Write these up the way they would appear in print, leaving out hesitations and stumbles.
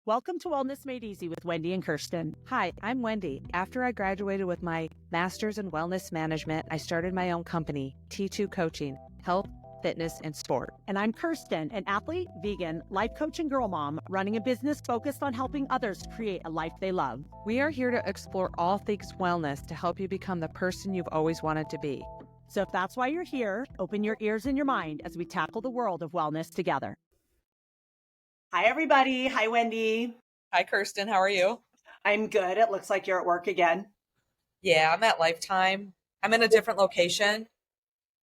Welcome to Wellness Made Easy with Wendy and Kirsten. Hi, I'm Wendy. After I graduated with my master's in wellness management, I started my own company, T2 Coaching, Health, Fitness, and Sport. And I'm Kirsten, an athlete, vegan, life coach, and girl mom, running a business focused on helping others create a life they love. We are here to explore all things wellness to help you become the person you've always wanted to be. So if that's why you're here, open your ears and your mind as we tackle the world of wellness together. Hi, everybody. Hi, Wendy. Hi, Kirsten. How are you? I'm good. It looks like you're at work again. Yeah, I'm at Lifetime. I'm in a different location,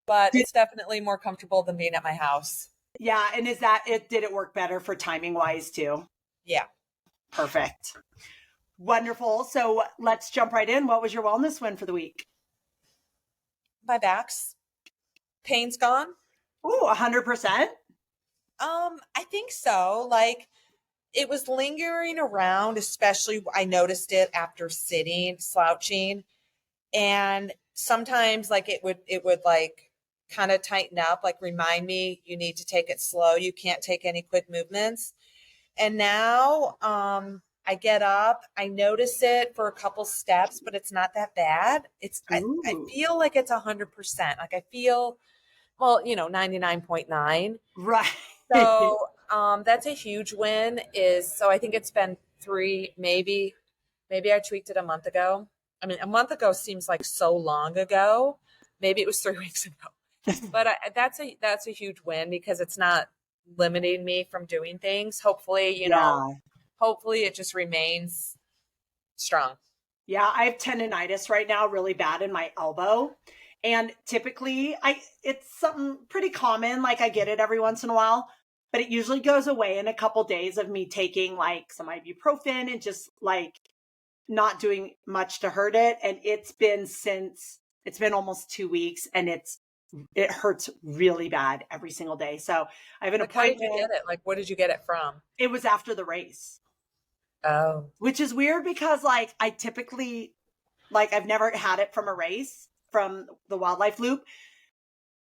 but it's definitely more comfortable than being at my house. Yeah. And is that it? Did it work better for timing wise too? Yeah. Perfect. Wonderful. So let's jump right in. What was your wellness win for the week? My back's pain's gone. Ooh, 100%. I think so. Like it was lingering around, especially I noticed it after sitting, slouching. And sometimes like it would like kind of tighten up, like remind me you need to take it slow. You can't take any quick movements. And now I get up, I notice it for a couple steps, but it's not that bad. I feel like it's 100%. Like I feel, 99.9. Right. So that's a huge win so I think it's been 3, maybe I tweaked it a month ago. I mean, a month ago seems like so long ago. Maybe it was 3 weeks ago, but that's a huge win because it's not limiting me from doing things. Hopefully, hopefully it just remains strong. Yeah. I have tendonitis right now, really bad in my elbow. And typically it's something pretty common. Like I get it every once in a while, but it usually goes away in a couple days of me taking like some ibuprofen and just like not doing much to hurt it. And it's been almost 2 weeks and it hurts really bad every single day. So I have an appointment. How did you get it? Like, what did you get it from? It was after the race. Oh, which is weird because like I typically, like I've never had it from a race, from the wildlife loop.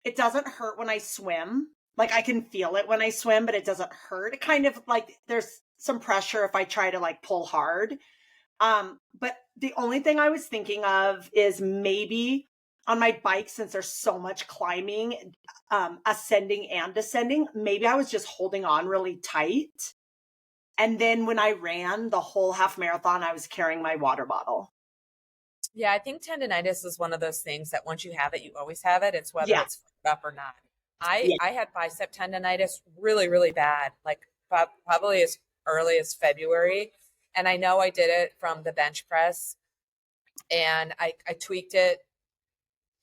It doesn't hurt when I swim. Like I can feel it when I swim, but it doesn't hurt. It kind of like there's some pressure if I try to like pull hard. But the only thing I was thinking of is maybe on my bike, since there's so much climbing, ascending and descending, maybe I was just holding on really tight. And then when I ran the whole half marathon, I was carrying my water bottle. Yeah, I think tendonitis is one of those things that once you have it, you always have it. It's whether it's up or not. I had bicep tendonitis really, really bad, like probably as early as February. And I know I did it from the bench press and I tweaked it.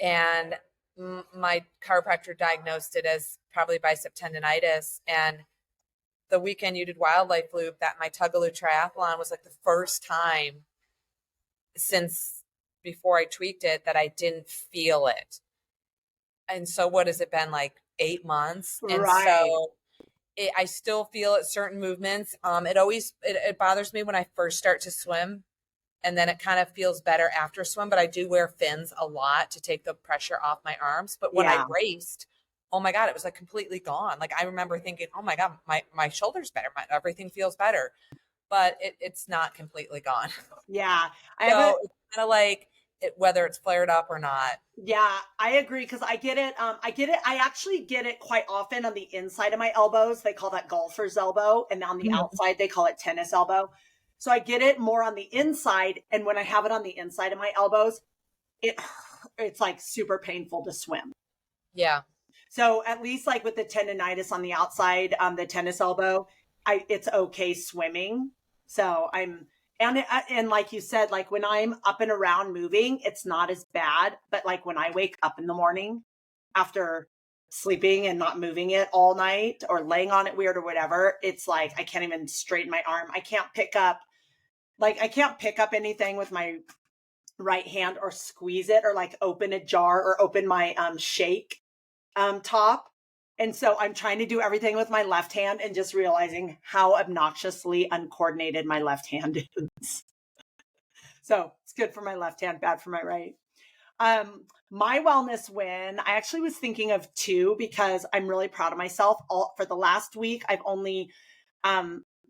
And my chiropractor diagnosed it as probably bicep tendonitis. And the weekend you did wildlife loop, that my Tugaloo triathlon was like the first time since before I tweaked it that I didn't feel it. And so what has it been, like 8 months? And so I still feel it certain movements. It bothers me when I first start to swim and then it kind of feels better after swim, but I do wear fins a lot to take the pressure off my arms. But when I raced, oh my God, it was like completely gone. Like I remember thinking, oh my God, my shoulder's better. Everything feels better, but it's not completely gone. Yeah. It's kind of like whether it's flared up or not. Yeah, I agree. Cause I get it. I actually get it quite often on the inside of my elbows. They call that golfer's elbow. And on the outside, they call it tennis elbow. So I get it more on the inside. And when I have it on the inside of my elbows, it's like super painful to swim. Yeah. So at least like with the tendonitis on the outside, the tennis elbow, it's okay swimming. So and like you said, like when I'm up and around moving, it's not as bad. But like when I wake up in the morning after sleeping and not moving it all night or laying on it weird or whatever, it's like I can't even straighten my arm. I can't pick up anything with my right hand or squeeze it or like open a jar or open my shake top. And so I'm trying to do everything with my left hand and just realizing how obnoxiously uncoordinated my left hand is. So it's good for my left hand, bad for my right. My wellness win, I actually was thinking of 2 because I'm really proud of myself. For the last week, I've only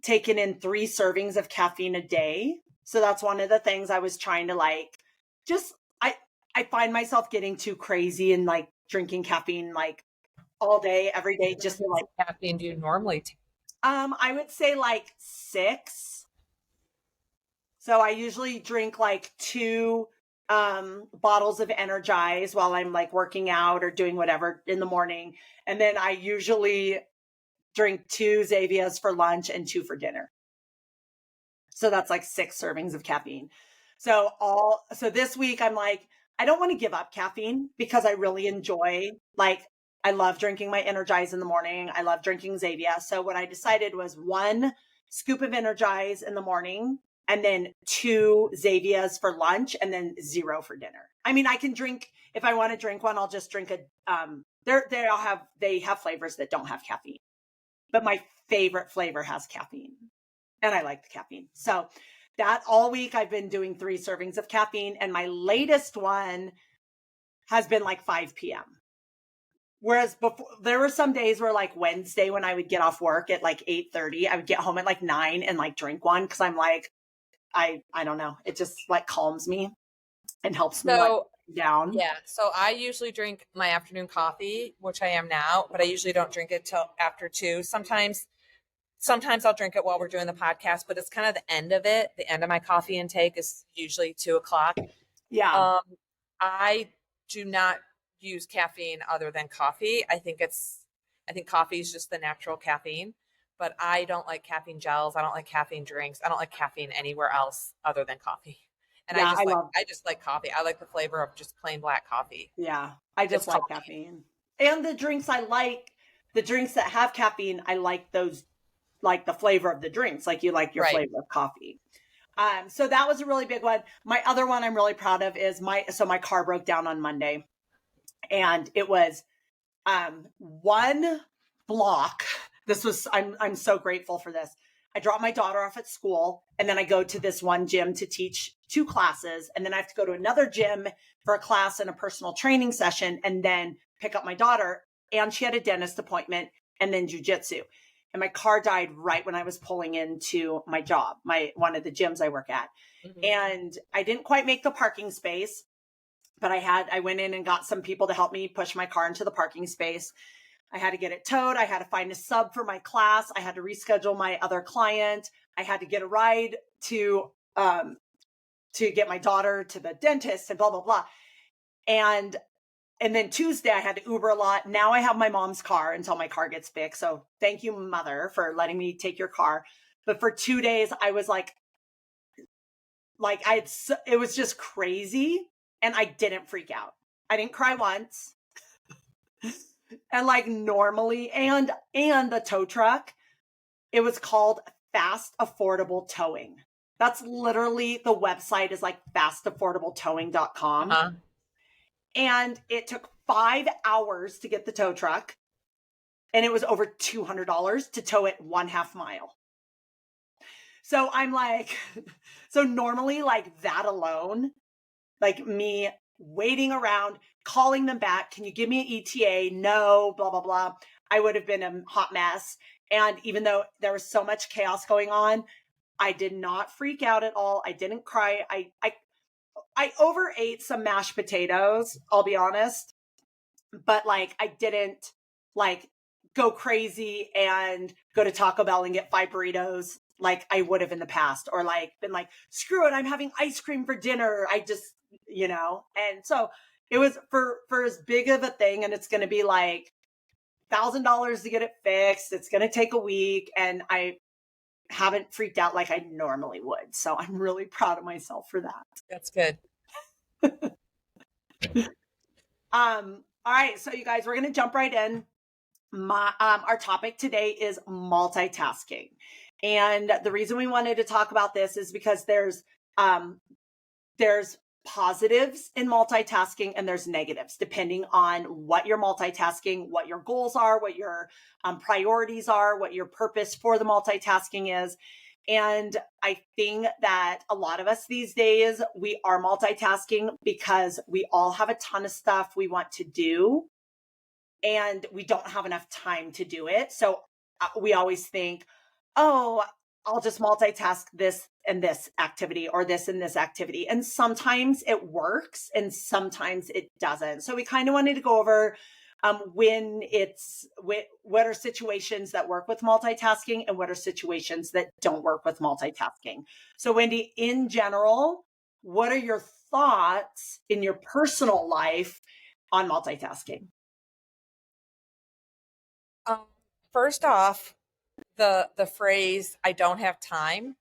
taken in 3 servings of caffeine a day. So that's one of the things I was trying to like, just, I find myself getting too crazy and like drinking caffeine like all day, every day, just to like. Caffeine do you normally take? I would say like 6. So I usually drink like 2 bottles of Energize while I'm like working out or doing whatever in the morning. And then I usually drink 2 Zavias for lunch and 2 for dinner. So that's like 6 servings of caffeine. So this week I'm like, I don't want to give up caffeine because I really enjoy, like, I love drinking my Energize in the morning. I love drinking Zavia. So what I decided was 1 scoop of Energize in the morning and then 2 Zavias for lunch and then 0 for dinner. I mean, I can drink, if I want to drink one, I'll just drink they have flavors that don't have caffeine, but my favorite flavor has caffeine and I like the caffeine. So that all week I've been doing 3 servings of caffeine, and my latest one has been like 5 p.m. Whereas before, there were some days where like Wednesday when I would get off work at like 8:30, I would get home at like 9 and like drink one. Cause I'm like, I don't know. It just like calms me and helps me like down. Yeah. So I usually drink my afternoon coffee, which I am now, but I usually don't drink it till after 2. Sometimes I'll drink it while we're doing the podcast, but it's kind of the end of it. The end of my coffee intake is usually 2:00. Yeah. I do not use caffeine other than coffee. I think coffee is just the natural caffeine, but I don't like caffeine gels. I don't like caffeine drinks. I don't like caffeine anywhere else other than coffee. And yeah, I just like coffee. I like the flavor of just plain black coffee. Yeah. I just like caffeine. And the drinks the drinks that have caffeine, I like those, like the flavor of the drinks, like you like your flavor of coffee. So that was a really big one. My other one I'm really proud of is my car broke down on Monday, and it was 1 block. I'm so grateful for this. I drop my daughter off at school, and then I go to this one gym to teach 2 classes, and then I have to go to another gym for a class and a personal training session, and then pick up my daughter, and she had a dentist appointment and then jujitsu. And my car died right when I was pulling into my job, one of the gyms I work at. Mm-hmm. And I didn't quite make the parking space, but I went in and got some people to help me push my car into the parking space. I had to get it towed. I had to find a sub for my class. I had to reschedule my other client. I had to get a ride to get my daughter to the dentist and blah, blah, blah. And then Tuesday I had to Uber a lot. Now I have my mom's car until my car gets fixed. So thank you, Mother, for letting me take your car. But for 2 days I was like it was just crazy. And I didn't freak out. I didn't cry once. And like normally, and the tow truck, it was called Fast Affordable Towing. That's literally, the website is like fastaffordabletowing.com. Uh-huh. And it took 5 hours to get the tow truck. And it was over $200 to tow it 1/2 mile. So I'm like, so normally like that alone, like me waiting around, calling them back, can you give me an ETA? No, blah, blah, blah. I would have been a hot mess. And even though there was so much chaos going on, I did not freak out at all. I didn't cry. I overate some mashed potatoes, I'll be honest, but like I didn't like go crazy and go to Taco Bell and get 5 burritos like I would have in the past, or like been like, screw it, I'm having ice cream for dinner. I just, and so it was for as big of a thing, and it's going to be like $1,000 to get it fixed. It's going to take a week, and I haven't freaked out like I normally would. So I'm really proud of myself for that. That's good. All right. So you guys, we're going to jump right in. Our topic today is multitasking. And the reason we wanted to talk about this is because there's positives in multitasking and there's negatives depending on what you're multitasking, what your goals are, what your priorities are, what your purpose for the multitasking is. And I think that a lot of us these days, we are multitasking because we all have a ton of stuff we want to do and we don't have enough time to do it. So we always think, oh, I'll just multitask this and this activity or this and this activity. And sometimes it works and sometimes it doesn't. So we kind of wanted to go over what are situations that work with multitasking and what are situations that don't work with multitasking. So Wendy, in general, what are your thoughts in your personal life on multitasking? First off, the phrase "I don't have time."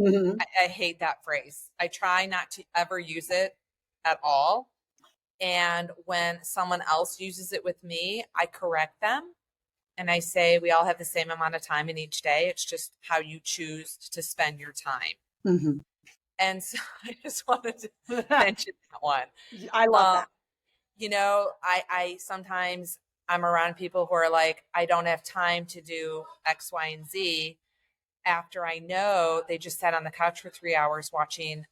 Mm-hmm. I hate that phrase. I try not to ever use it at all. And when someone else uses it with me, I correct them and I say we all have the same amount of time in each day. It's just how you choose to spend your time. Mm-hmm. And so I just wanted to mention that one. I love that. I sometimes I'm around people who are like, I don't have time to do X, Y, and Z after I know they just sat on the couch for 3 hours watching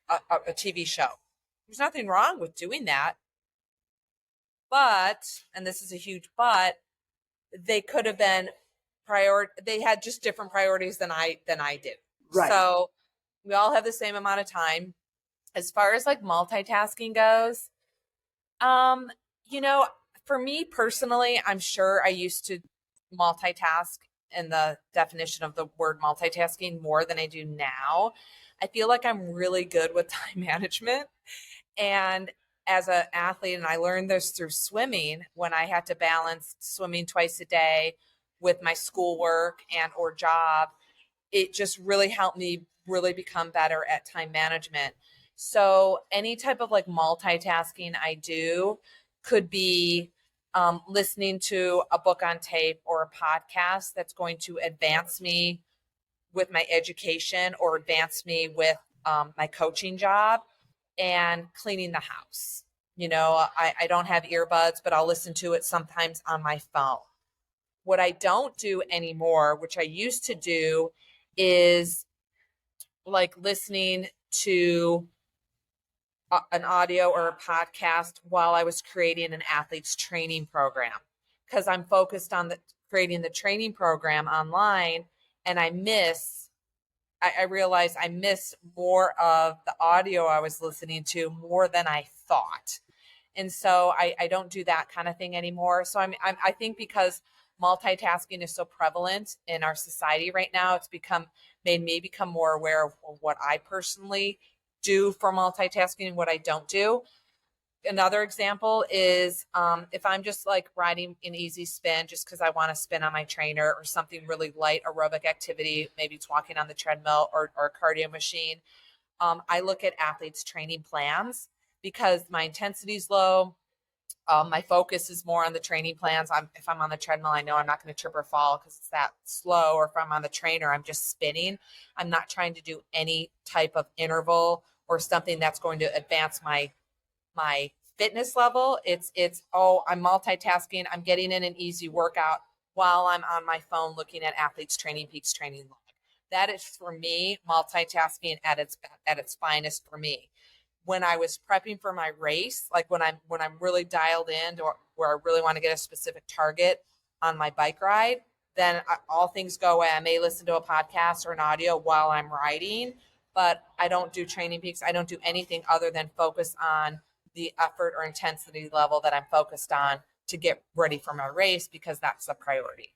a TV show. There's nothing wrong with doing that. But, and this is a huge but, they could have been they had just different priorities than I did. Right. So we all have the same amount of time. As far as like multitasking goes, for me personally, I'm sure I used to multitask in the definition of the word multitasking more than I do now. I feel like I'm really good with time management. And as an athlete, and I learned this through swimming, when I had to balance swimming twice a day with my schoolwork and or job, it just really helped me really become better at time management. So any type of like multitasking I do could be listening to a book on tape or a podcast that's going to advance me with my education or advance me with my coaching job, and cleaning the house. I don't have earbuds, but I'll listen to it sometimes on my phone. What I don't do anymore, which I used to do, is like listening to an audio or a podcast while I was creating an athlete's training program, because I'm focused on creating the training program online, and I realized I missed more of the audio I was listening to more than I thought. And so I don't do that kind of thing anymore. So I think because multitasking is so prevalent in our society right now, it's made me become more aware of what I personally do for multitasking and what I don't do. Another example is if I'm just like riding an easy spin just because I want to spin on my trainer, or something really light aerobic activity, maybe it's walking on the treadmill or a cardio machine. I look at athletes' training plans because my intensity is low. My focus is more on the training plans. If I'm on the treadmill, I know I'm not going to trip or fall because it's that slow. Or if I'm on the trainer, I'm just spinning. I'm not trying to do any type of interval or something that's going to advance my fitness level. It's I'm multitasking. I'm getting in an easy workout while I'm on my phone looking at Athletes Training Peaks training log. That is for me multitasking at its finest for me. When I was prepping for my race, like when I'm really dialed in or where I really want to get a specific target on my bike ride, then all things go away. I may listen to a podcast or an audio while I'm riding, but I don't do training peaks. I don't do anything other than focus on the effort or intensity level that I'm focused on to get ready for my race, because that's the priority.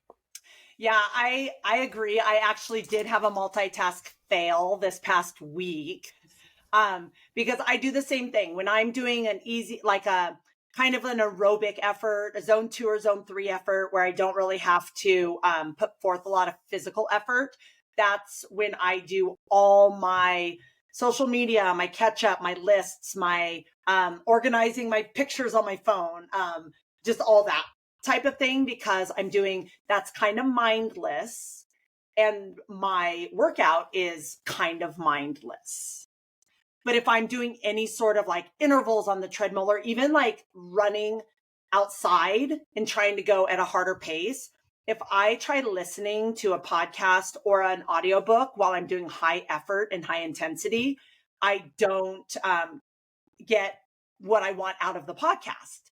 Yeah, I agree. I actually did have a multitask fail this past week. Because I do the same thing when I'm doing an easy, like a kind of an aerobic effort, a zone 2 or zone 3 effort where I don't really have to put forth a lot of physical effort. That's when I do all my social media, my catch up, my lists, my organizing my pictures on my phone, just all that type of thing, because that's kind of mindless, and my workout is kind of mindless. But if I'm doing any sort of like intervals on the treadmill, or even like running outside and trying to go at a harder pace, if I try listening to a podcast or an audiobook while I'm doing high effort and high intensity, I don't get what I want out of the podcast.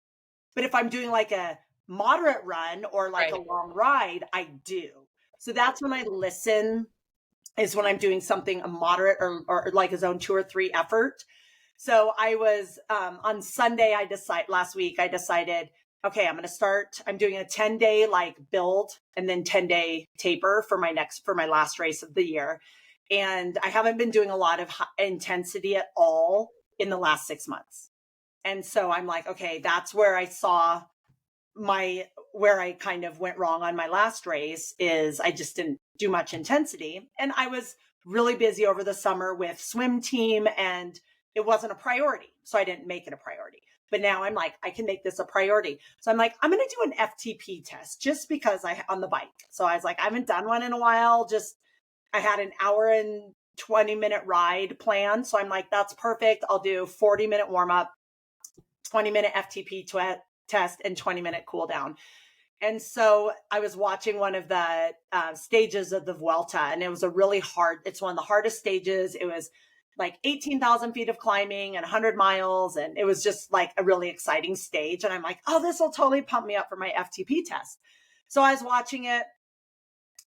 But if I'm doing like a moderate run or like a long ride, I do. So that's when I listen is when I'm doing something a moderate or like a zone 2 or 3 effort. So I was on Sunday, last week, I decided, okay, I'm doing a 10-day like build and then 10-day taper for my last race of the year. And I haven't been doing a lot of intensity at all in the last 6 months. And so I'm like, okay, that's where I saw where I kind of went wrong on my last race is I just didn't do much intensity. And I was really busy over the summer with swim team and it wasn't a priority. So I didn't make it a priority. But now I'm like, I can make this a priority. So I'm like, I'm going to do an FTP test just because on the bike. So I was like, I haven't done one in a while. I had an hour and 20-minute ride planned. So I'm like, that's perfect. I'll do 40-minute warm up, 20-minute FTP test and 20-minute cool down. And so I was watching one of the stages of the Vuelta, and it was it's one of the hardest stages. It was like 18,000 feet of climbing and 100 miles. And it was just like a really exciting stage. And I'm like, oh, this will totally pump me up for my FTP test. So I was watching it.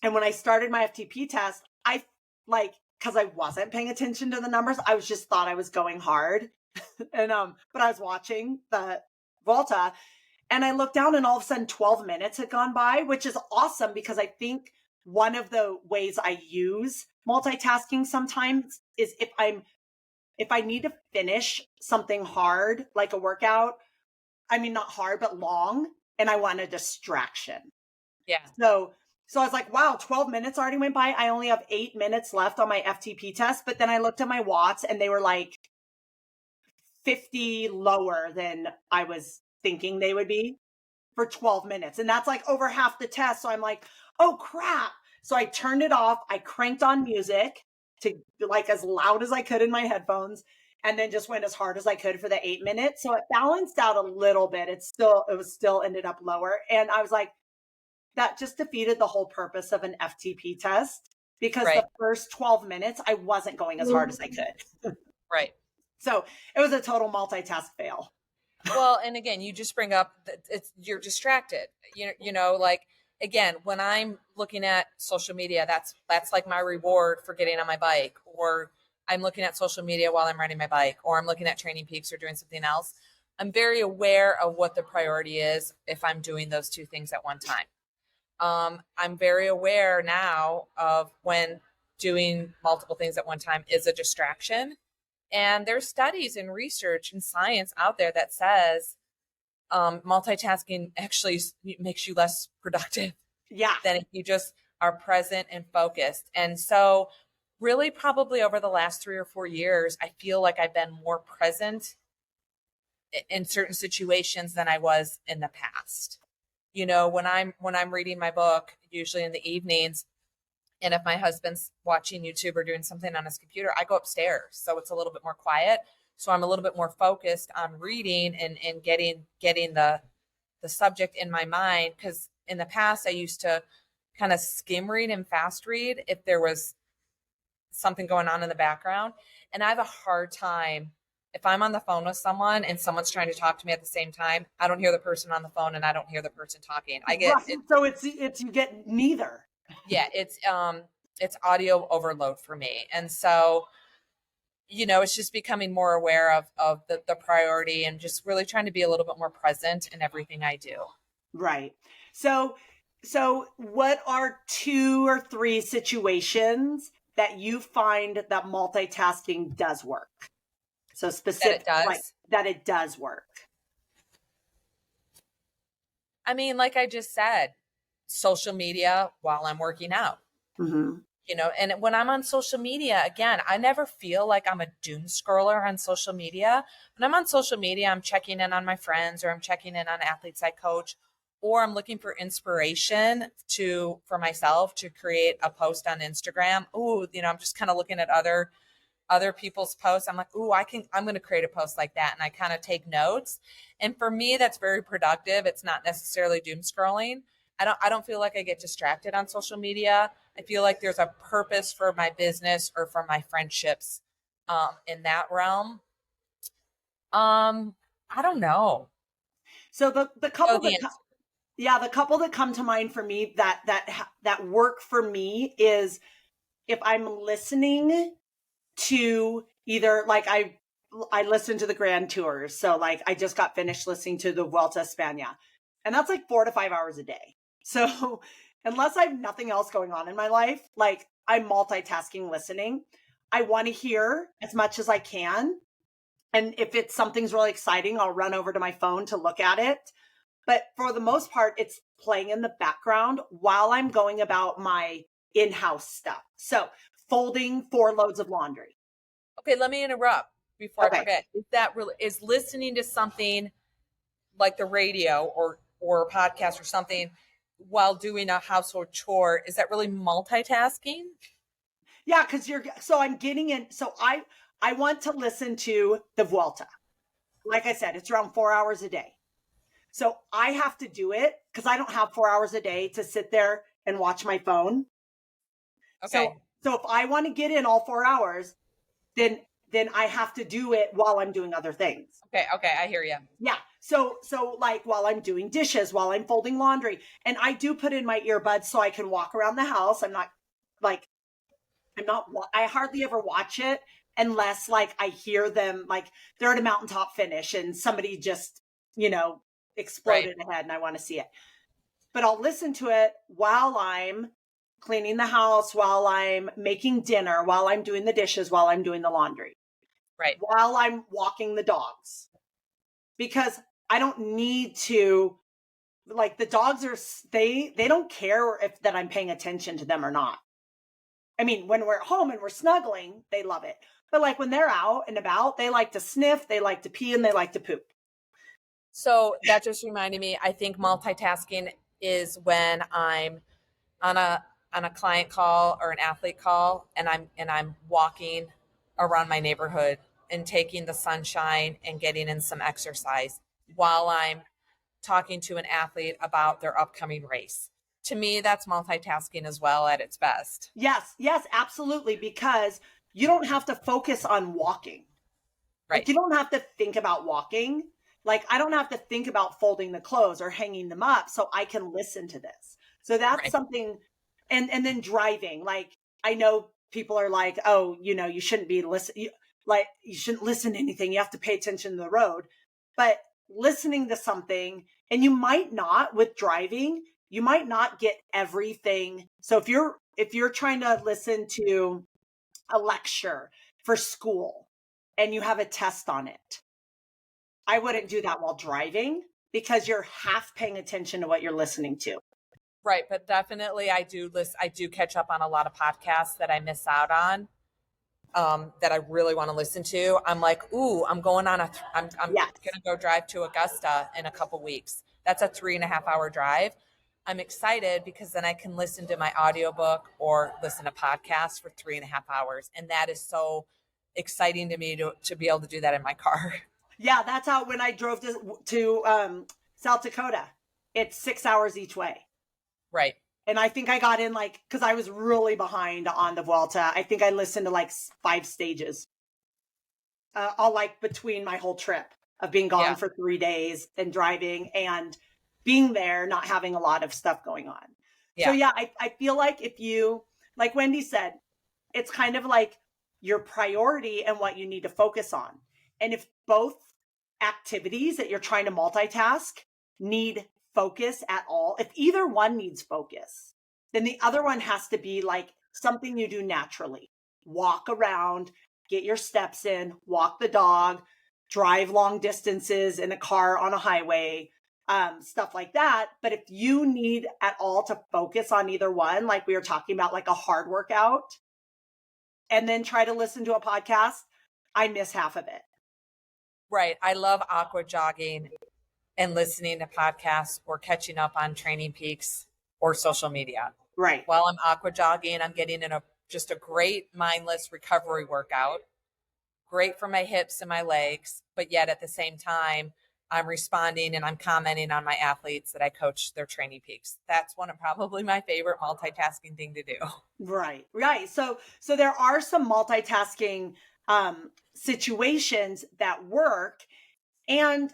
And when I started my FTP test, because I wasn't paying attention to the numbers, I just thought I was going hard. And, but I was watching the Volta and I looked down and all of a sudden 12 minutes had gone by, which is awesome because I think one of the ways I use multitasking sometimes is if I need to finish something hard, like a workout, I mean, not hard, but long, and I want a distraction. Yeah. So I was like, wow, 12 minutes already went by. I only have 8 minutes left on my FTP test. But then I looked at my watts and they were like 50 lower than I was thinking they would be for 12 minutes. And that's like over half the test. So I'm like, oh crap. So I turned it off. I cranked on music to like as loud as I could in my headphones and then just went as hard as I could for the 8 minutes. So it balanced out a little bit. It was still ended up lower. And I was like, that just defeated the whole purpose of an FTP test because the first 12 minutes, I wasn't going as hard as I could. Right. So it was a total multitask fail. Well, and again, you just bring up that you're distracted. You know, like again, when I'm looking at social media, that's like my reward for getting on my bike, or I'm looking at social media while I'm riding my bike, or I'm looking at Training Peaks or doing something else. I'm very aware of what the priority is if I'm doing those two things at one time. I'm very aware now of when doing multiple things at one time is a distraction. And there's studies and research and science out there that says multitasking actually makes you less productive than if you just are present and focused. And so really probably over the last 3 or 4 years, I feel like I've been more present in certain situations than I was in the past. You know, when I'm reading my book, usually in the evenings, and if my husband's watching YouTube or doing something on his computer, I go upstairs. So it's a little bit more quiet. So I'm a little bit more focused on reading and getting the subject in my mind. Because in the past, I used to kind of skim read and fast read if there was something going on in the background. And I have a hard time if I'm on the phone with someone and someone's trying to talk to me at the same time. I don't hear the person on the phone and I don't hear the person talking. I get so it's you get neither. Yeah, it's audio overload for me. And so, you know, it's just becoming more aware of the priority and just really trying to be a little bit more present in everything I do. Right. So what are 2 or 3 situations that you find that multitasking does work? So specific that it does work. I mean, like I just said, social media while I'm working out. Mm-hmm. You know, and when I'm on social media, again, I never feel like I'm a doom scroller on social media. When I'm on social media, I'm checking in on my friends, or I'm checking in on athletes I coach, or I'm looking for inspiration for myself to create a post on Instagram. Ooh, you know, I'm just kind of looking at other people's posts. I'm like, ooh, I'm going to create a post like that. And I kind of take notes. And for me, that's very productive. It's not necessarily doom scrolling. I don't feel like I get distracted on social media. I feel like there's a purpose for my business or for my friendships in that realm. I don't know. So the couple the couple that come to mind for me that work for me is if I'm listening to either like I listen to the Grand Tours. So like I just got finished listening to the Vuelta a España, and that's like 4 to 5 hours a day. So unless I have nothing else going on in my life, like I'm multitasking listening. I want to hear as much as I can. And if it's something's really exciting, I'll run over to my phone to look at it. But for the most part, it's playing in the background while I'm going about my in-house stuff. So folding 4 loads of laundry. Okay, let me interrupt before Okay. I forget. Is listening to something like the radio or a podcast or something while doing a household chore, is that really multitasking? Yeah, because I'm getting in. So I want to listen to the Vuelta. Like I said, it's around 4 hours a day. So I have to do it because I don't have 4 hours a day to sit there and watch my phone. Okay. So if I want to get in all 4 hours, then I have to do it while I'm doing other things. Okay, I hear you. Yeah. So like while I'm doing dishes, while I'm folding laundry, and I do put in my earbuds so I can walk around the house. I hardly ever watch it unless like I hear them, like they're at a mountaintop finish and somebody just, exploded ahead and I want to see it. But I'll listen to it while I'm cleaning the house, while I'm making dinner, while I'm doing the dishes, while I'm doing the laundry. Right. While I'm walking the dogs. Because I don't need to, like the dogs they don't care if that I'm paying attention to them or not. I mean, when we're at home and we're snuggling, they love it. But like when they're out and about, they like to sniff, they like to pee, and they like to poop. So that just reminded me, I think multitasking is when I'm on a client call or an athlete call and I'm walking around my neighborhood and taking the sunshine and getting in some exercise while I'm talking to an athlete about their upcoming race. To me, that's multitasking as well at its best. Yes, absolutely. Because you don't have to focus on walking. Right. Like you don't have to think about walking. Like I don't have to think about folding the clothes or hanging them up so I can listen to this. So that's something. And then driving, like I know people are like, oh, you shouldn't be listening. You shouldn't listen to anything. You have to pay attention to the road. But listening to something, and you might not with driving, you might not get everything. So if you're trying to listen to a lecture for school and you have a test on it, I wouldn't do that while driving because you're half paying attention to what you're listening to. Right, but definitely I do catch up on a lot of podcasts that I miss out on, that I really want to listen to. I'm like, ooh, I'm going on I'm Yes. gonna go drive to Augusta in a couple weeks. That's a 3.5 hour drive. I'm excited because then I can listen to my audiobook or listen to podcasts for 3.5 hours. And that is so exciting to me to be able to do that in my car. Yeah, that's how when I drove to South Dakota, it's 6 hours each way. Right. And I think I got in because I was really behind on the Vuelta. I think I listened to 5 stages, all between my whole trip of being gone for 3 days and driving and being there, not having a lot of stuff going on. Yeah. So yeah, I feel like if you, like Wendy said, it's kind of like your priority and what you need to focus on. And if both activities that you're trying to multitask need focus at all, if either one needs focus, then the other one has to be like something you do naturally. Walk around, get your steps in, walk the dog, drive long distances in a car on a highway, stuff like that. But if you need at all to focus on either one, like we were talking about, like a hard workout, and then try to listen to a podcast, I miss half of it. Right. I love aqua jogging and listening to podcasts or catching up on Training Peaks or social media. Right. While I'm aqua jogging, I'm getting in just a great mindless recovery workout. Great for my hips and my legs, but yet at the same time, I'm responding and I'm commenting on my athletes that I coach their Training Peaks. That's one of probably my favorite multitasking thing to do. Right. So there are some multitasking situations that work. And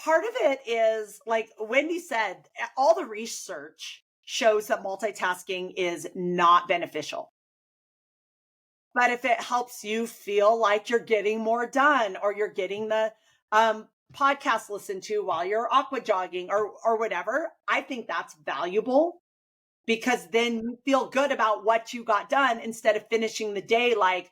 part of it is, like Wendy said, all the research shows that multitasking is not beneficial. But if it helps you feel like you're getting more done, or you're getting the podcast listened to while you're aqua jogging or whatever, I think that's valuable, because then you feel good about what you got done instead of finishing the day like,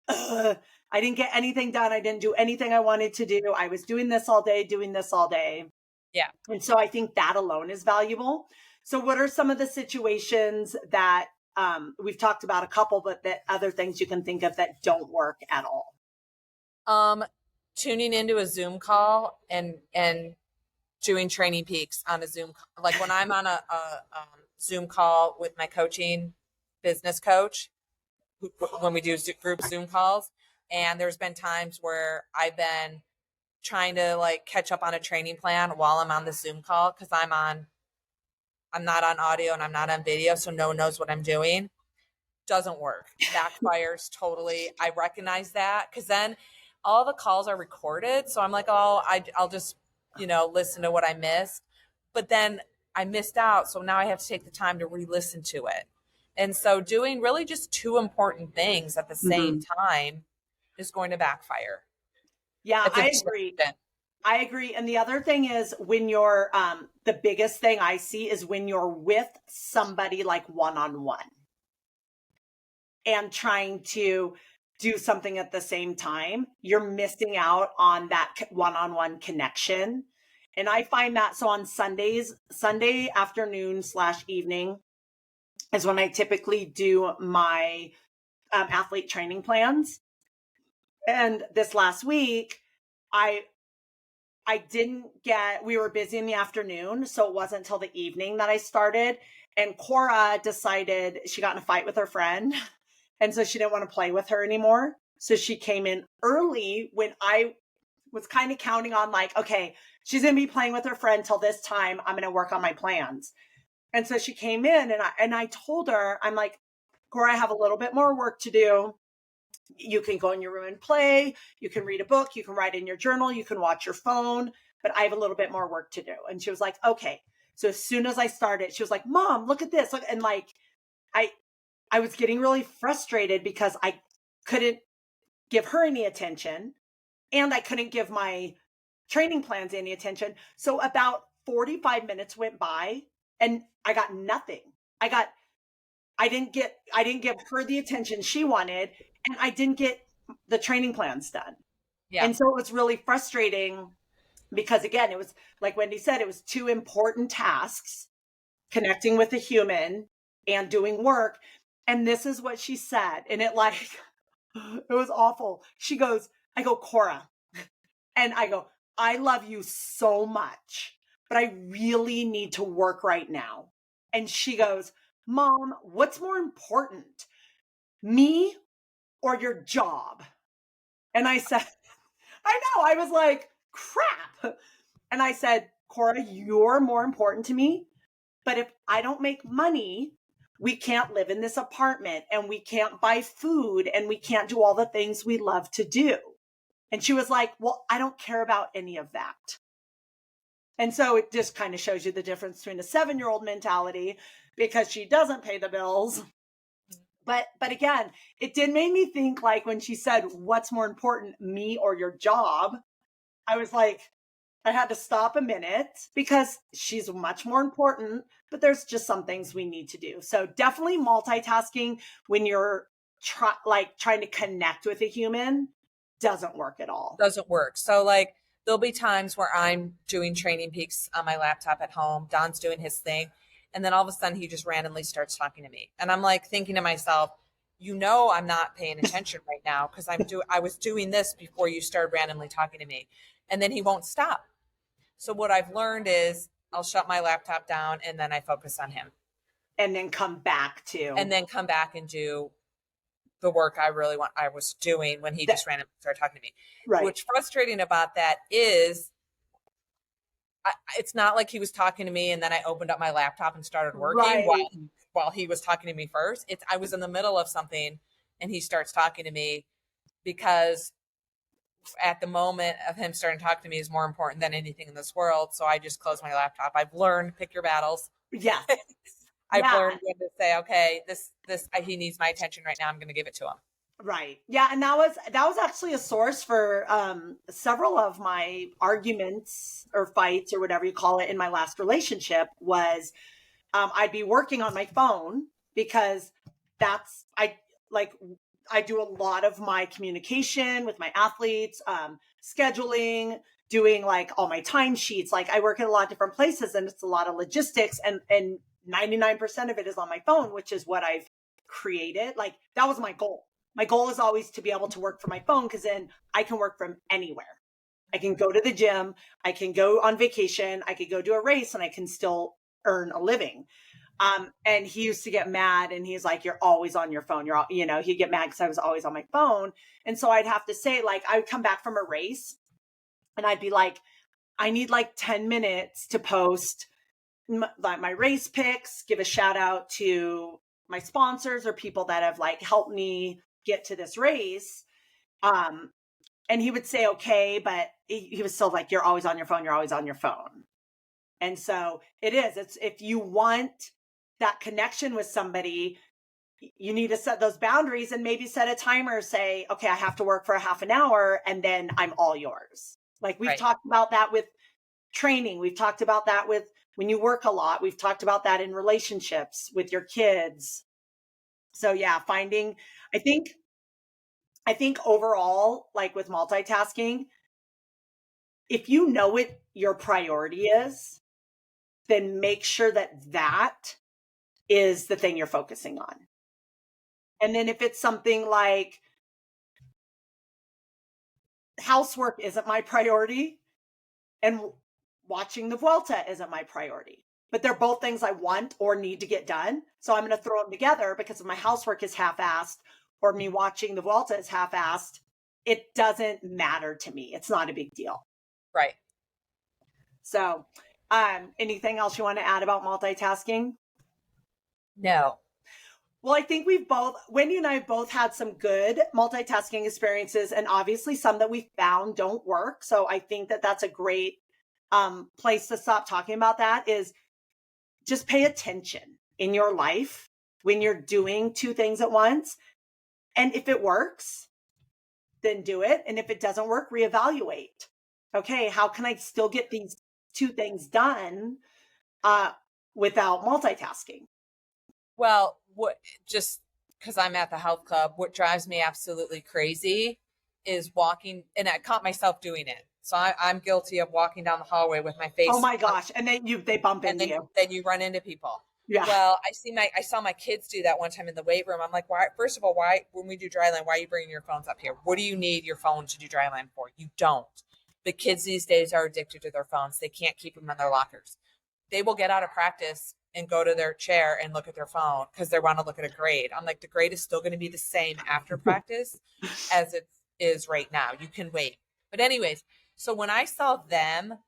I didn't get anything done. I didn't do anything I wanted to do. I was doing this all day, doing this all day. Yeah. And so I think that alone is valuable. So what are some of the situations that we've talked about a couple, but that other things you can think of that don't work at all? Tuning into a Zoom call and doing training peaks on a Zoom, like when I'm on a Zoom call with my coaching business coach, when we do group Zoom calls, and there's been times where I've been trying to like catch up on a training plan while I'm on the Zoom call, because I'm not on audio and I'm not on video, so no one knows what I'm doing. Doesn't work. Backfires totally. I recognize that, because then all the calls are recorded. So I'm like, oh, I'll just, listen to what I missed. But then I missed out. So now I have to take the time to re-listen to it. And so doing really just two important things at the same time is going to backfire. Yeah, I agree. I agree. And the other thing is, when you're, the biggest thing I see is when you're with somebody like one-on-one and trying to do something at the same time, you're missing out on that one-on-one connection. And I find that, so on Sunday afternoon / evening is when I typically do my athlete training plans. And this last week, we were busy in the afternoon, so it wasn't until the evening that I started. And Cora decided she got in a fight with her friend. And so she didn't want to play with her anymore. So she came in early when I was kind of counting on, like, okay, she's going to be playing with her friend till this time. I'm going to work on my plans. And so she came in, and I told her, I'm like, Cora, I have a little bit more work to do. You can go in your room and play. You can read a book. You can write in your journal. You can watch your phone. But I have a little bit more work to do. And she was like, okay. So as soon as I started, she was like, Mom, look at this. And like, I was getting really frustrated because I couldn't give her any attention, and I couldn't give my training plans any attention. So about 45 minutes went by and I got nothing. I didn't give her the attention she wanted, and I didn't get the training plans done. Yeah. And so it was really frustrating, because again, it was like Wendy said, it was two important tasks: connecting with a human and doing work. And this is what she said. And it was awful. She goes, I go, Cora. And I go, I love you so much, but I really need to work right now. And she goes, Mom, what's more important, me or your job? And I said, I know. I was like, crap. And I said, Cora, you're more important to me. But if I don't make money, we can't live in this apartment, and we can't buy food, and we can't do all the things we love to do. And she was like, well, I don't care about any of that. And so it just kind of shows you the difference between a 7-year-old mentality, because she doesn't pay the bills. But again, it did make me think, like, when she said, what's more important, me or your job? I was like, I had to stop a minute, because she's much more important, but there's just some things we need to do. So definitely multitasking when you're trying to connect with a human doesn't work at all. Doesn't work. So like, there'll be times where I'm doing training peaks on my laptop at home. Don's doing his thing. And then all of a sudden he just randomly starts talking to me. And I'm like thinking to myself, I'm not paying attention right now, because I was doing this before you started randomly talking to me. And then he won't stop. So what I've learned is I'll shut my laptop down, and then I focus on him. And then come back and do the work I was doing when he just randomly started talking to me. Right. What's frustrating about that is it's not like he was talking to me and then I opened up my laptop and started working while he was talking to me first. I was in the middle of something and he starts talking to me, because at the moment of him starting to talk to me is more important than anything in this world. So I just close my laptop. I've learned, pick your battles. Yeah. I've learned when to say, okay, this he needs my attention right now. I'm going to give it to him. Right. Yeah. And that was actually a source for several of my arguments or fights or whatever you call it in my last relationship was I'd be working on my phone because like I do a lot of my communication with my athletes, scheduling, doing like all my timesheets. Like I work in a lot of different places and it's a lot of logistics and 99% of it is on my phone, which is what I've created. Like that was my goal. My goal is always to be able to work from my phone because then I can work from anywhere. I can go to the gym, I can go on vacation, I could go do a race and I can still earn a living. And he used to get mad and he's like, you're always on your phone. He'd get mad because I was always on my phone. And so I'd have to say, like, I would come back from a race and I'd be like, I need like 10 minutes to post my race pics, give a shout out to my sponsors or people that have like helped me get to this race. And he would say, okay, but he was still like, you're always on your phone. You're always on your phone. And so it's if you want that connection with somebody, you need to set those boundaries and maybe set a timer, say, okay, I have to work for a half an hour and then I'm all yours. Like we've talked about that with training. We've talked about that with when you work a lot. We've talked about that in relationships with your kids. So yeah, I think overall, like with multitasking, if you know what your priority is, then make sure that is the thing you're focusing on. And then if it's something like housework isn't my priority and watching the Vuelta isn't my priority, but they're both things I want or need to get done. So I'm going to throw them together because if my housework is half-assed or me watching the Vuelta is half-assed, it doesn't matter to me. It's not a big deal. Right. So, anything else you want to add about multitasking? No. Well, I think Wendy and I have both had some good multitasking experiences and obviously some that we found don't work. So I think that that's a great place to stop talking about that is just pay attention in your life when you're doing two things at once. And if it works, then do it. And if it doesn't work, reevaluate. Okay, how can I still get these two things done without multitasking? Well, just because I'm at the health club, what drives me absolutely crazy is walking, and I caught myself doing it. So I'm guilty of walking down the hallway with my face. Oh my gosh! And then they bump into you. Then you run into people. Yeah. Well, I saw my kids do that one time in the weight room. I'm like, why? First of all, why when we do dry land, why are you bringing your phones up here? What do you need your phone to do dry land for? You don't. The kids these days are addicted to their phones. They can't keep them in their lockers. They will get out of practice and go to their chair and look at their phone because they want to look at a grade. I'm like, the grade is still going to be the same after practice as it is right now. You can wait. But anyways, so when I saw them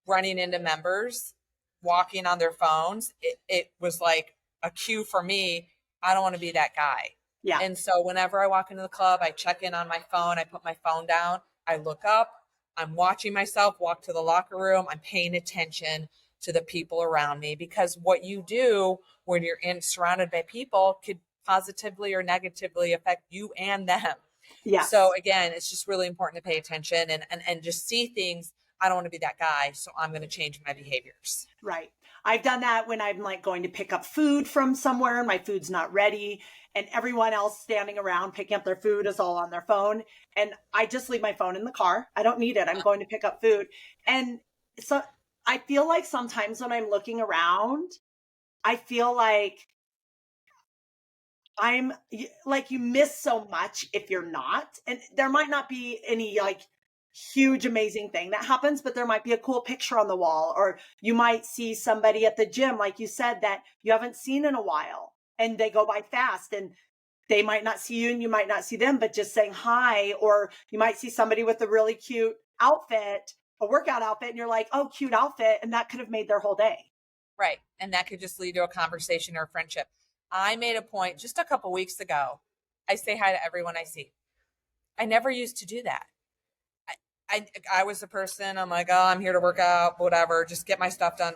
running into members, walking on their phones, it was like a cue for me. I don't want to be that guy. Yeah. And so whenever I walk into the club, I check in on my phone. I put my phone down. I look up. I'm watching myself walk to the locker room. I'm paying attention to the people around me because what you do when you're surrounded by people could positively or negatively affect you and them. Yeah. So again, it's just really important to pay attention and just see things. I don't want to be that guy, so I'm going to change my behaviors. Right. I've done that when I'm like going to pick up food from somewhere and my food's not ready and everyone else standing around picking up their food is all on their phone. And I just leave my phone in the car. I don't need it. I'm going to pick up food. And so I feel like sometimes when I'm looking around, I feel like I'm like, you miss so much if you're not. And there might not be any like huge, amazing thing that happens, but there might be a cool picture on the wall, or you might see somebody at the gym, like you said, that you haven't seen in a while and they go by fast and they might not see you and you might not see them, but just saying hi, or you might see somebody with a really cute outfit, a workout outfit, and you're like, oh, cute outfit. And that could have made their whole day. Right. And that could just lead to a conversation or a friendship. I made a point just a couple weeks ago. I say hi to everyone I see. I never used to do that. I was the person, I'm like, oh, I'm here to work out, whatever, just get my stuff done.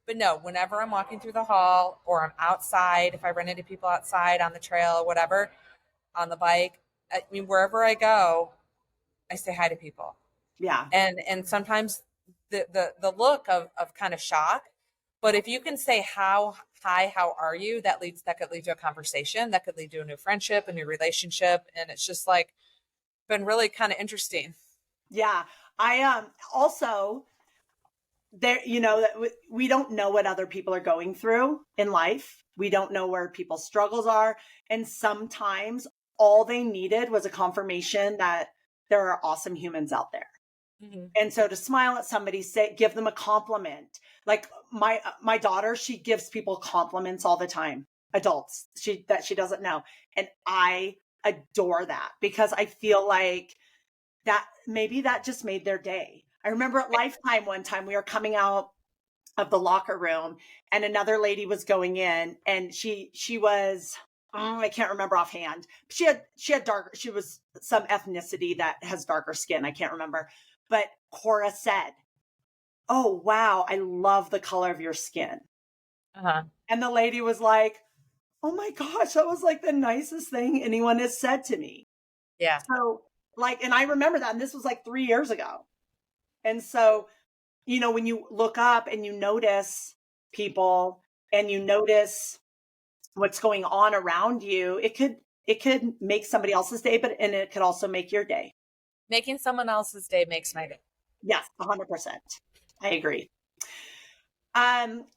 But no, whenever I'm walking through the hall or I'm outside, if I run into people outside on the trail or whatever, on the bike, I mean, wherever I go, I say hi to people. Yeah. And sometimes the look of kind of shock, but if you can say hi, how are you, that could lead to a conversation, that could lead to a new friendship, a new relationship. And it's just like been really kind of interesting. Yeah. I also there, you know, that we don't know what other people are going through in life. We don't know where people's struggles are. And sometimes all they needed was a confirmation that there are awesome humans out there. Mm-hmm. And so to smile at somebody, give them a compliment. Like my daughter, she gives people compliments all the time. Adults, that she doesn't know. And I adore that because I feel like that maybe that just made their day. I remember at Lifetime one time we were coming out of the locker room and another lady was going in and she was I can't remember offhand. She had darker, she was some ethnicity that has darker skin. I can't remember. But Cora said, "Oh, wow, I love the color of your skin." Uh-huh. And the lady was like, "Oh my gosh, that was like the nicest thing anyone has said to me." Yeah. So like, and I remember that, and this was like 3 years ago. And so, you know, when you look up and you notice people and you notice what's going on around you, it could make somebody else's day, and it could also make your day. Making someone else's day makes my day. Yes, 100%. I agree.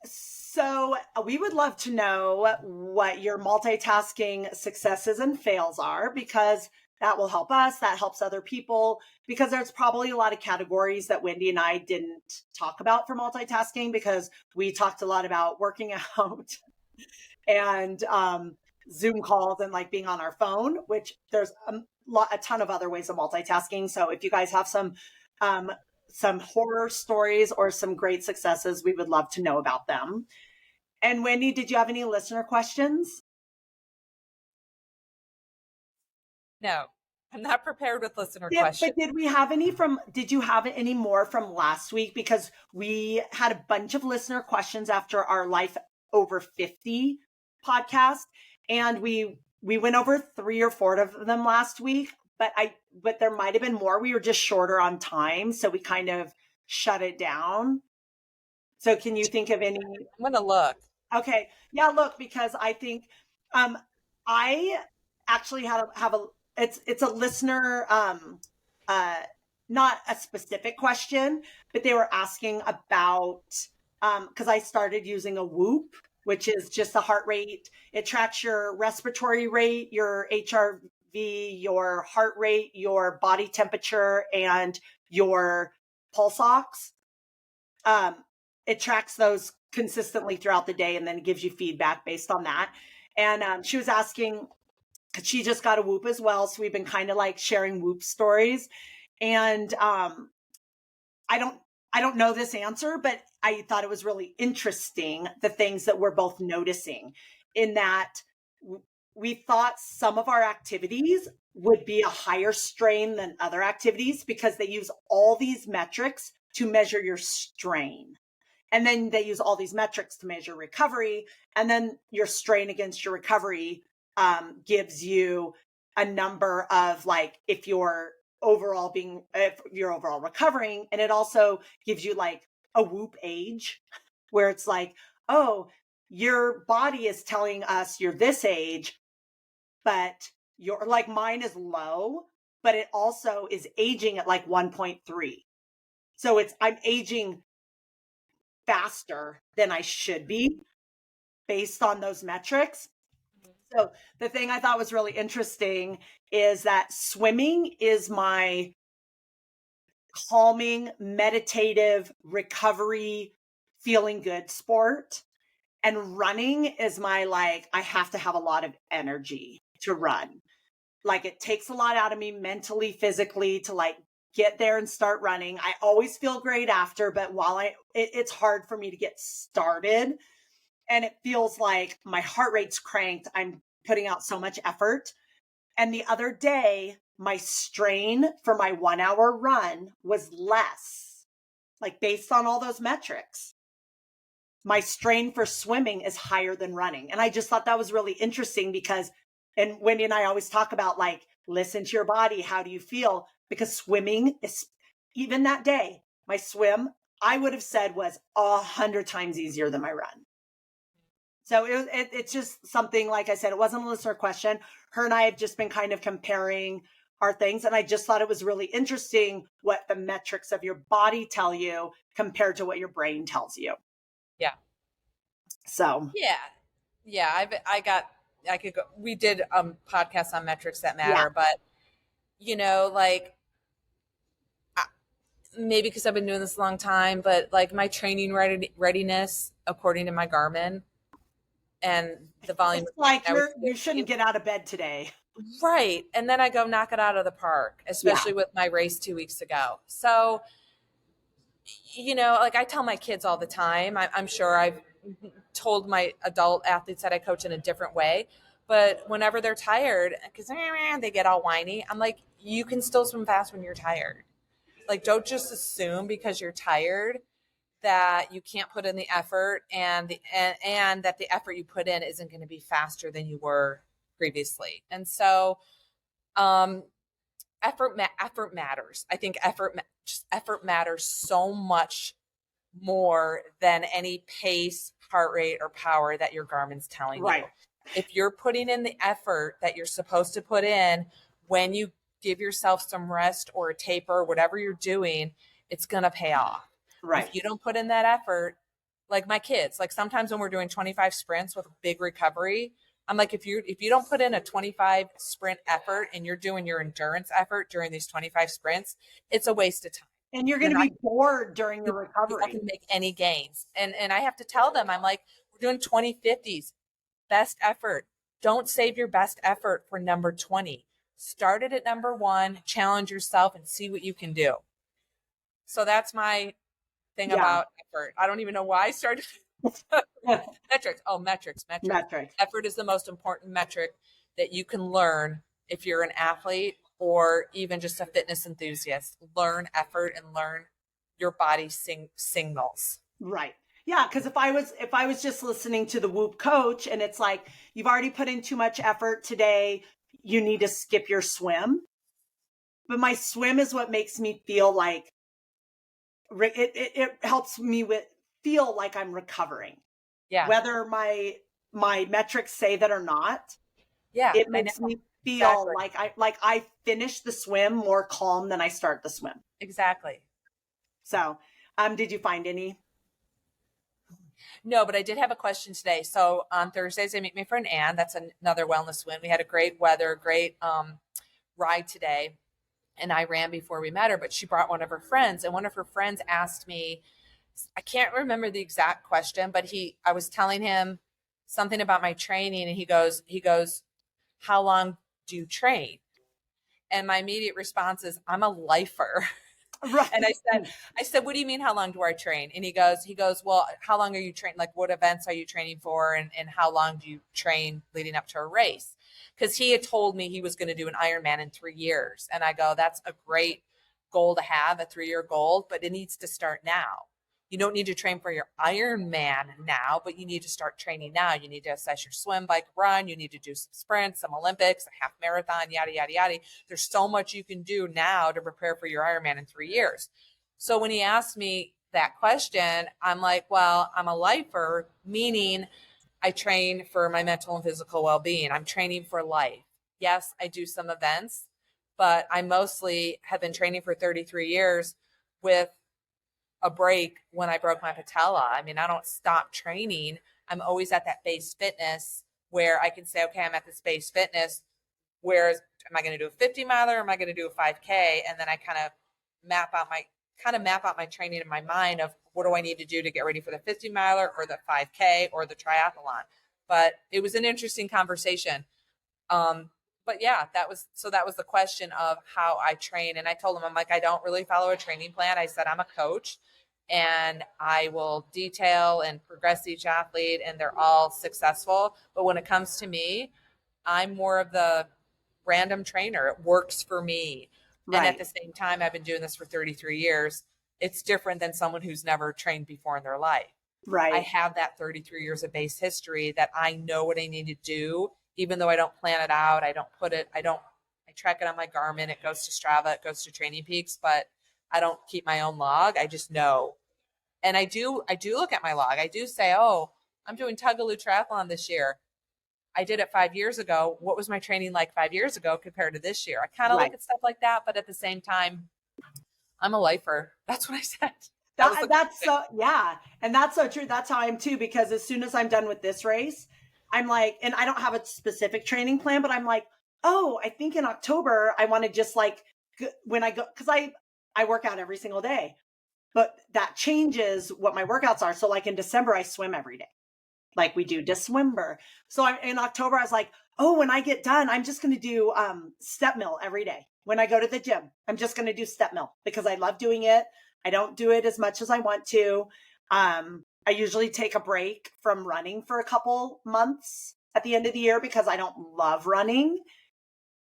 So we would love to know what your multitasking successes and fails are, because that will help us. That helps other people, because there's probably a lot of categories that Wendy and I didn't talk about for multitasking, because we talked a lot about working out and Zoom calls and like being on our phone, which there's a ton of other ways of multitasking. So if you guys have some horror stories or some great successes, we would love to know about them. And Wendy, did you have any listener questions? No, I'm not prepared with listener Yeah, questions. but did you have any more from last week? Because we had a bunch of listener questions after our Life Over 50 podcast. And we went over 3 or 4 of them last week, but there might have been more. We were just shorter on time, so we kind of shut it down. So can you think of any? I'm going to look. Okay. Yeah, look, because I think I actually have a it's a listener uh not a specific question, but they were asking about because I started using a Whoop, which is just the heart rate. It tracks your respiratory rate, your HRV, your heart rate, your body temperature, and your pulse ox. It tracks those consistently throughout the day and then gives you feedback based on that. And she was asking, she just got a Whoop as well. So we've been kind of like sharing Whoop stories. And I don't know this answer, but I thought it was really interesting, the things that we're both noticing, in that we thought some of our activities would be a higher strain than other activities because they use all these metrics to measure your strain. And then they use all these metrics to measure recovery. And then your strain against your recovery gives you a number of like, if you're overall recovering. And it also gives you like a Whoop age, where it's like, oh, your body is telling us you're this age, but you're like, mine is low, but it also is aging at like 1.3. So I'm aging faster than I should be based on those metrics. So the thing I thought was really interesting is that swimming is my calming, meditative, recovery, feeling good sport. And running is my, like, I have to have a lot of energy to run. Like, it takes a lot out of me mentally, physically, to like get there and start running. I always feel great after, but it's hard for me to get started. And it feels like my heart rate's cranked. I'm putting out so much effort. And the other day, my strain for my 1 hour run was less, like based on all those metrics. My strain for swimming is higher than running. And I just thought that was really interesting because, and Wendy and I always talk about like listen to your body. How do you feel? Because swimming is, even that day, my swim, I would have said, was 100 times easier than my run. So it's just something, like I said, it wasn't a listener question. Her and I have just been kind of comparing our things. And I just thought it was really interesting what the metrics of your body tell you compared to what your brain tells you. Yeah. So. Yeah. I could go, we did podcasts on metrics that matter, but like, maybe because I've been doing this a long time, but like my training readiness, according to my Garmin, and the volume. It's like you shouldn't get out of bed today. Right. And then I go knock it out of the park, especially with my race 2 weeks ago. So, like I tell my kids all the time, I'm sure I've told my adult athletes that I coach in a different way, but whenever they're tired, because they get all whiny, I'm like, you can still swim fast when you're tired. Like, don't just assume because you're tired that you can't put in the effort and that the effort you put in isn't going to be faster than you were previously. And so, effort matters. I think effort matters so much more than any pace, heart rate, or power that your Garmin's telling you. If you're putting in the effort that you're supposed to put in, when you give yourself some rest or a taper, whatever you're doing, it's going to pay off. Right. If you don't put in that effort, like my kids, like sometimes when we're doing 25 sprints with big recovery, I'm like, if you don't put in a 25 sprint effort and you're doing your endurance effort during these 25 sprints, it's a waste of time. And you're going to be bored during your recovery. You're not going to make any gains. And I have to tell them, I'm like, we're doing 20/50s, best effort. Don't save your best effort for number 20. Start it at number 1, challenge yourself and see what you can do. So that's my thing about effort. I don't even know why I started. Metrics. Oh, metrics. Effort is the most important metric that you can learn if you're an athlete or even just a fitness enthusiast. Learn effort and learn your body signals. Right. Yeah, because if I was just listening to the Whoop coach and it's like, you've already put in too much effort today, you need to skip your swim. But my swim is what makes me feel like it helps me feel like I'm recovering. Yeah. Whether my metrics say that or not. Yeah. It makes me feel like I finish the swim more calm than I start the swim. Exactly. So, did you find any? No, but I did have a question today. So on Thursdays, I meet my friend Ann. That's another wellness swim. We had a great weather, great ride today. And I ran before we met her, but she brought one of her friends. And one of her friends asked me, I can't remember the exact question, but I was telling him something about my training. And he goes, how long do you train? And my immediate response is, I'm a lifer. Right. And I said, what do you mean? How long do I train? And he goes, well, how long are you training? Like, what events are you training for? And how long do you train leading up to a race? Because he had told me he was going to do an Ironman in 3 years. And I go, that's a great goal to have, a 3-year goal, but it needs to start now. You don't need to train for your Ironman now, but you need to start training now. You need to assess your swim, bike, run. You need to do some sprints, some Olympics, a half marathon, yada, yada, yada. There's so much you can do now to prepare for your Ironman in 3 years. So when he asked me that question, I'm like, well, I'm a lifer, meaning I train for my mental and physical well-being. I'm training for life. Yes, I do some events, but I mostly have been training for 33 years with a break when I broke my patella. I mean, I don't stop training. I'm always at that base fitness where I can say, okay, I'm at this base fitness. Whereas, am I going to do a 50 miler or am I going to do a 5K? And then I kind of map out my training in my mind of what do I need to do to get ready for the 50 miler or the 5K or the triathlon. But it was an interesting conversation. But yeah, that was the question of how I train. And I told him, I'm like, I don't really follow a training plan. I said, I'm a coach and I will detail and progress each athlete and they're all successful. But when it comes to me, I'm more of the random trainer. It works for me. Right. And at the same time, I've been doing this for 33 years. It's different than someone who's never trained before in their life. Right. I have that 33 years of base history that I know what I need to do. Even though I don't plan it out, I I track it on my Garmin. It goes to Strava. It goes to Training Peaks, but I don't keep my own log. I just know. And I do look at my log. I do say, oh, I'm doing Tug-a-Loo triathlon this year. I did it 5 years ago. What was my training like 5 years ago compared to this year? I kind of look at stuff like that, but at the same time, I'm a lifer. That's what I said. That's so, yeah. And that's so true. That's how I am too, because as soon as I'm done with this race, I'm like, and I don't have a specific training plan, but I'm like, oh, I think in October, I want to just like, when I go, cause I work out every single day, but that changes what my workouts are. So like in December, I swim every day. Like we do December. So in October, I was like, oh, when I get done, I'm just going to do step mill every day. When I go to the gym, I'm just going to do step mill because I love doing it. I don't do it as much as I want to. I usually take a break from running for a couple months at the end of the year because I don't love running.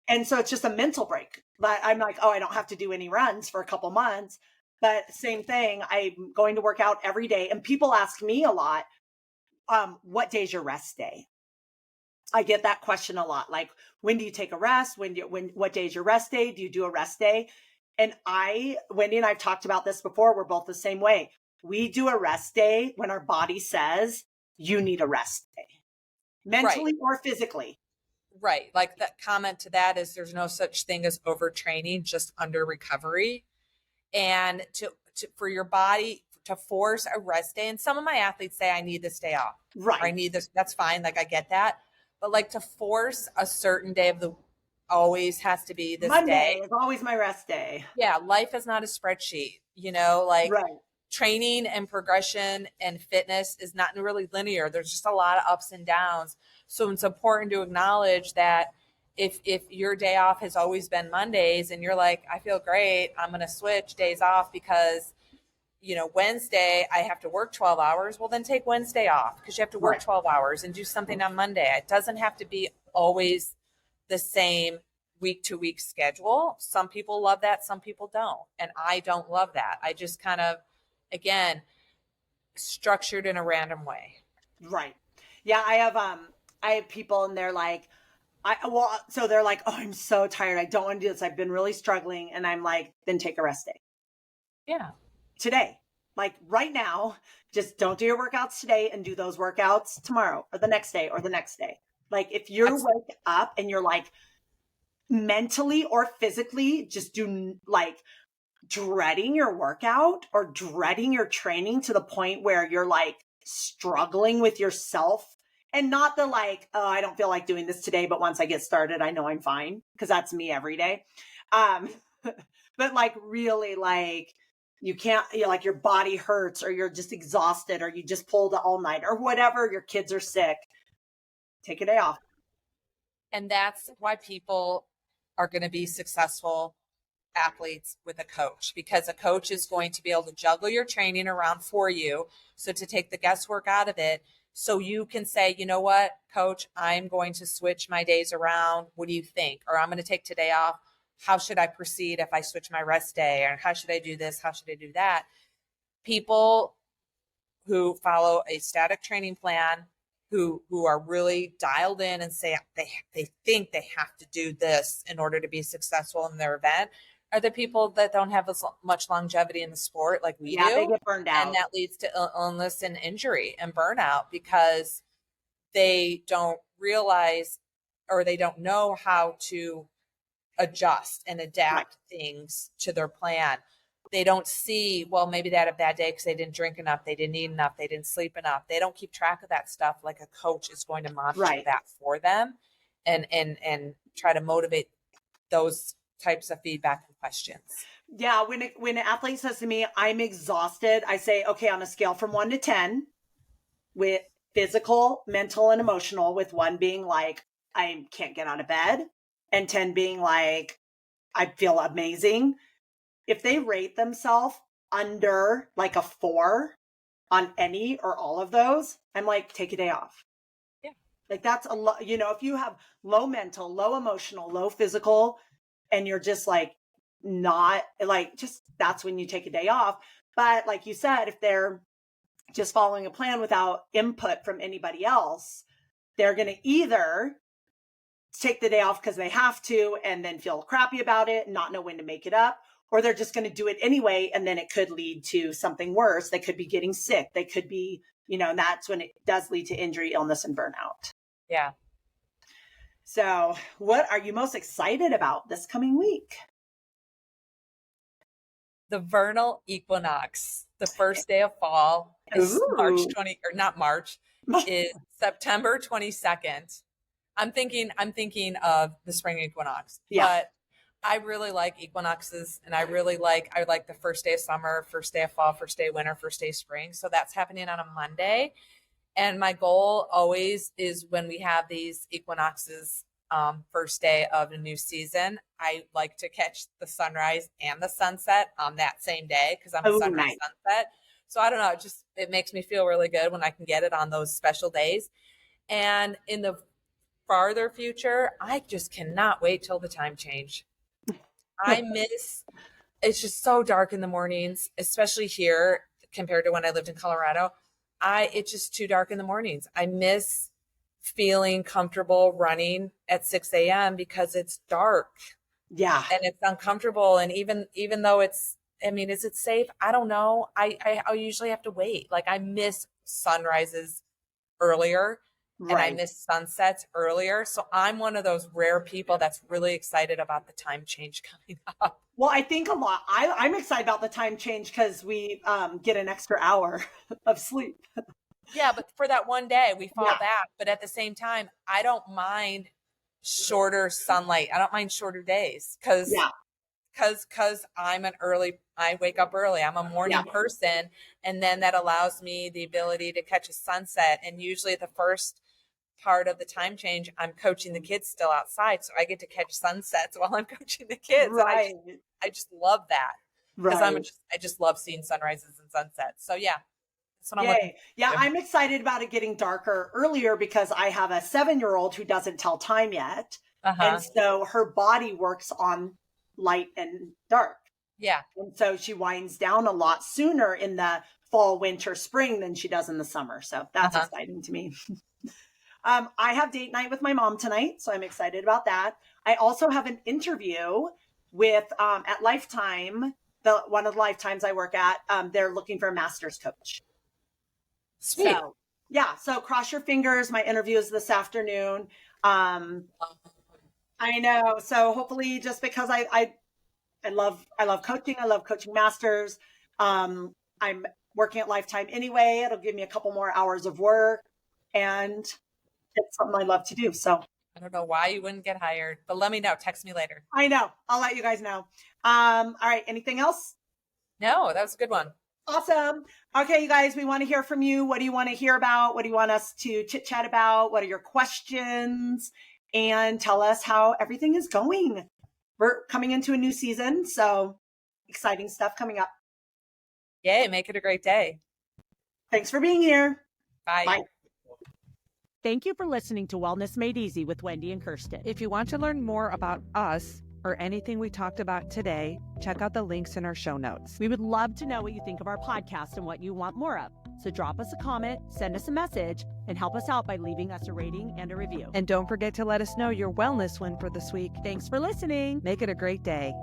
And so it's just a mental break. But I'm like, oh, I don't have to do any runs for a couple months. But same thing, I'm going to work out every day. And people ask me a lot, what day's your rest day? I get that question a lot. Like, when do you take a rest? What day is your rest day? Do you do a rest day? And Wendy and I've talked about this before. We're both the same way. We do a rest day when our body says you need a rest day, mentally or physically. Right. Like that comment to that is there's no such thing as overtraining, just under recovery. And for your body to force a rest day. And some of my athletes say, I need this day off. Right. Or I need this. That's fine. Like I get that. But like to force a certain day of the always has to be this Monday day. is always my rest day. Yeah. Life is not a spreadsheet, like training and progression and fitness is not really linear. There's just a lot of ups and downs. So it's important to acknowledge that if your day off has always been Mondays and you're like, I feel great, I'm going to switch days off because, Wednesday I have to work 12 hours. Well, then take Wednesday off because you have to work 12 hours and do something on Monday. It doesn't have to be always the same week to week schedule. Some people love that. Some people don't. And I don't love that. I just kind of, again, structured in a random way. Right. Yeah. I have people and they're like, so they're like, oh, I'm so tired. I don't want to do this. I've been really struggling. And I'm like, then take a rest day. Yeah. Today, like right now, just don't do your workouts today and do those workouts tomorrow or the next day or the next day. Like if you're wake up and you're like mentally or physically just do like dreading your workout or dreading your training to the point where you're like struggling with yourself and not the like, oh, I don't feel like doing this today, but once I get started, I know I'm fine because that's me every day. But like really like you can't, like your body hurts or you're just exhausted or you just pulled all night or whatever, your kids are sick, take a day off. And that's why people are going to be successful athletes with a coach, because a coach is going to be able to juggle your training around for you. So to take the guesswork out of it, so you can say, you know what, coach, I'm going to switch my days around. What do you think? Or I'm going to take today off. How should I proceed if I switch my rest day? Or how should I do this? How should I do that? People who follow a static training plan, who are really dialed in and say they think they have to do this in order to be successful in their event, are the people that don't have as much longevity in the sport like we do. They get burned out. And that leads to illness and injury and burnout because they don't realize or they don't know how to adjust and adapt things to their plan. They don't see, well, maybe they had a bad day because they didn't drink enough, they didn't eat enough, they didn't sleep enough. They don't keep track of that stuff like a coach is going to monitor that for them and try to motivate those types of feedback and questions. Yeah, when an athlete says to me, I'm exhausted, I say, okay, on a scale from 1 to 10, with physical, mental, and emotional, with 1 being like, I can't get out of bed, and 10 being like, I feel amazing. If they rate themselves under like a 4 on any or all of those, I'm like, take a day off. Yeah. Like that's a lot, if you have low mental, low emotional, low physical, and you're just like, not like, just that's when you take a day off. But like you said, if they're just following a plan without input from anybody else, they're going to either take the day off because they have to and then feel crappy about it and not know when to make it up, or they're just going to do it anyway. And then it could lead to something worse. They could be getting sick. They could be, and that's when it does lead to injury, illness, and burnout. Yeah. So what are you most excited about this coming week? The vernal equinox, the first day of fall is is September 22nd. I'm thinking of the spring equinox, but I really like equinoxes, and I like the first day of summer, first day of fall, first day of winter, first day of spring. So that's happening on a Monday. And my goal always is when we have these equinoxes, first day of a new season, I like to catch the sunrise and the sunset on that same day because I'm a sunrise sunset. So I don't know, it makes me feel really good when I can get it on those special days. And in the farther future, I just cannot wait till the time change. It's just so dark in the mornings, especially here compared to when I lived in Colorado. It's just too dark in the mornings. I miss feeling comfortable running at 6 a.m. because it's dark. Yeah. And it's uncomfortable. And even though is it safe? I don't know. I usually have to wait. Like I miss sunrises earlier. Right. And I miss sunsets earlier. So I'm one of those rare people that's really excited about the time change coming up. Well, I think a lot. I'm excited about the time change because we get an extra hour of sleep. Yeah, but for that one day, we fall back. But at the same time, I don't mind shorter sunlight. I don't mind shorter days because I wake up early. I'm a morning person. And then that allows me the ability to catch a sunset. And usually the first part of the time change, I'm coaching the kids still outside. So I get to catch sunsets while I'm coaching the kids. Right. And I just love that because I just love seeing sunrises and sunsets. So yeah. That's what I'm looking for. I'm excited about it getting darker earlier because I have a 7-year-old who doesn't tell time yet. And so her body works on light and dark. Yeah. And so she winds down a lot sooner in the fall, winter, spring than she does in the summer. So that's exciting to me. I have date night with my mom tonight, so I'm excited about that. I also have an interview with at Lifetime, one of the Lifetimes I work at. They're looking for a master's coach. Sweet. So cross your fingers. My interview is this afternoon. I know. So hopefully, just because I love coaching. I love coaching masters. I'm working at Lifetime anyway. It'll give me a couple more hours of work, and it's something I love to do. So I don't know why you wouldn't get hired, but let me know. Text me later. I know. I'll let you guys know. All right. Anything else? No, that was a good one. Awesome. Okay, you guys, we want to hear from you. What do you want to hear about? What do you want us to chit chat about? What are your questions? And tell us how everything is going. We're coming into a new season, so exciting stuff coming up. Yay, make it a great day. Thanks for being here. Bye. Bye. Thank you for listening to Wellness Made Easy with Wendy and Kirsten. If you want to learn more about us or anything we talked about today, check out the links in our show notes. We would love to know what you think of our podcast and what you want more of. So drop us a comment, send us a message, and help us out by leaving us a rating and a review. And don't forget to let us know your wellness win for this week. Thanks for listening. Make it a great day.